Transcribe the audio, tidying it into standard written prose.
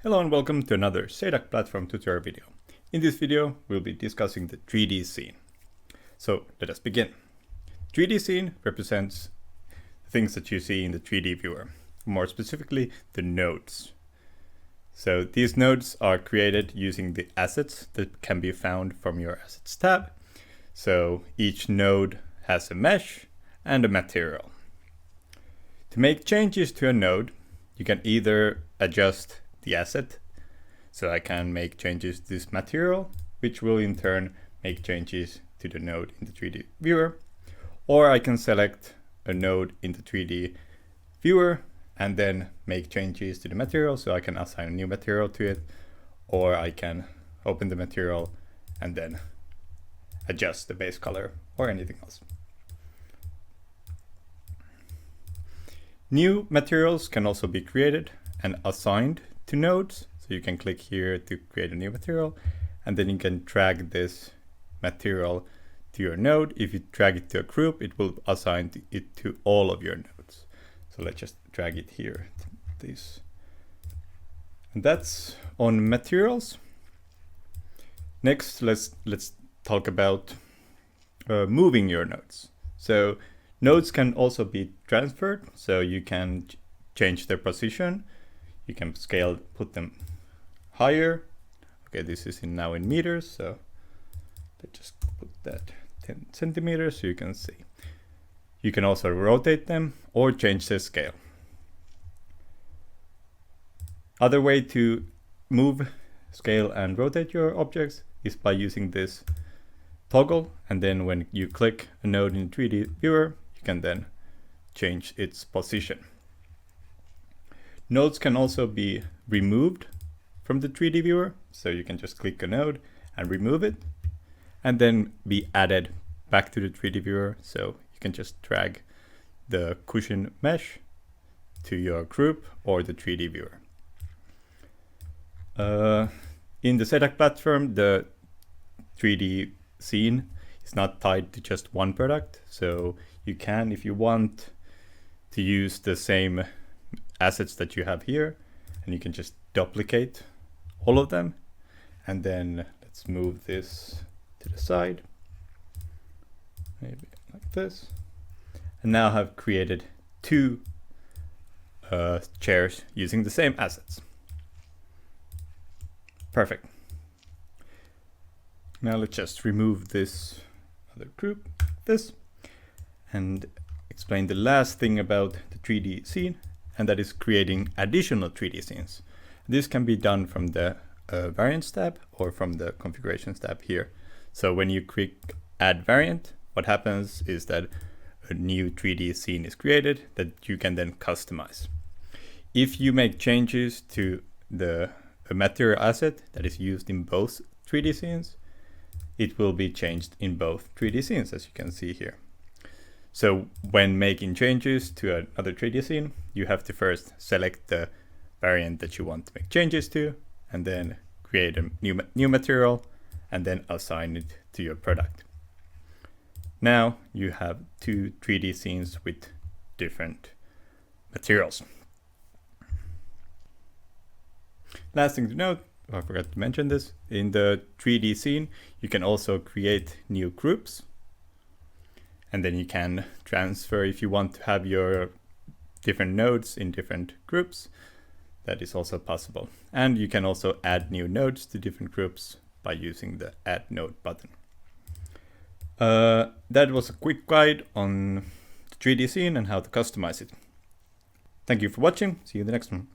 Hello and welcome to another Sayduck platform tutorial video. In this video, we'll be discussing the 3D scene. So let us begin. 3D scene represents things that you see in the 3D viewer, more specifically the nodes. So these nodes are created using the assets that can be found from your assets tab. So each node has a mesh and a material. To make changes to a node, you can either adjust the asset. So I can make changes to this material, which will in turn make changes to the node in the 3D viewer. Or I can select a node in the 3D viewer and then make changes to the material. So I can assign a new material to it, or I can open the material and then adjust the base color or anything else. New materials can also be created and assigned to nodes. So you can click here to create a new material, and then you can drag this material to your node. If you drag it to a group, it will assign it to all of your nodes. So let's just drag it here to this. And that's on materials. Next, let's talk about moving your nodes. So nodes can also be transferred, so you can change their position. You can scale, put them higher. Okay, this is now in meters, so let's just put that 10 centimeters so you can see. You can also rotate them or change the scale. Other way to move, scale, and rotate your objects is by using this toggle, and then when you click a node in 3D viewer, you can then change its position. Nodes can also be removed from the 3D viewer, so you can just click a node and remove it, and then be added back to the 3D viewer. So you can just drag the cushion mesh to your group or the 3D viewer. In the Sayduck platform, the 3D scene is not tied to just one product, so you can, if you want, to use the same assets that you have here, and you can just duplicate all of them. And then let's move this to the side, maybe like this. And now I've created two chairs using the same assets. Perfect. Now let's just remove this other group, this, and explain the last thing about the 3D scene, and that is creating additional 3D scenes. This can be done from the variants tab or from the configurations tab here. So when you click add variant, what happens is that a new 3D scene is created that you can then customize. If you make changes to the material asset that is used in both 3D scenes, it will be changed in both 3D scenes, as you can see here. So when making changes to another 3D scene, you have to first select the variant that you want to make changes to, and then create a new material, and then assign it to your product. Now you have two 3D scenes with different materials. Last thing to note, I forgot to mention this, in the 3D scene, you can also create new groups. And then you can transfer, if you want to have your different nodes in different groups, that is also possible. And you can also add new nodes to different groups by using the add node button. That was a quick guide on the 3D scene and how to customize it. Thank you for watching. See you in the next one.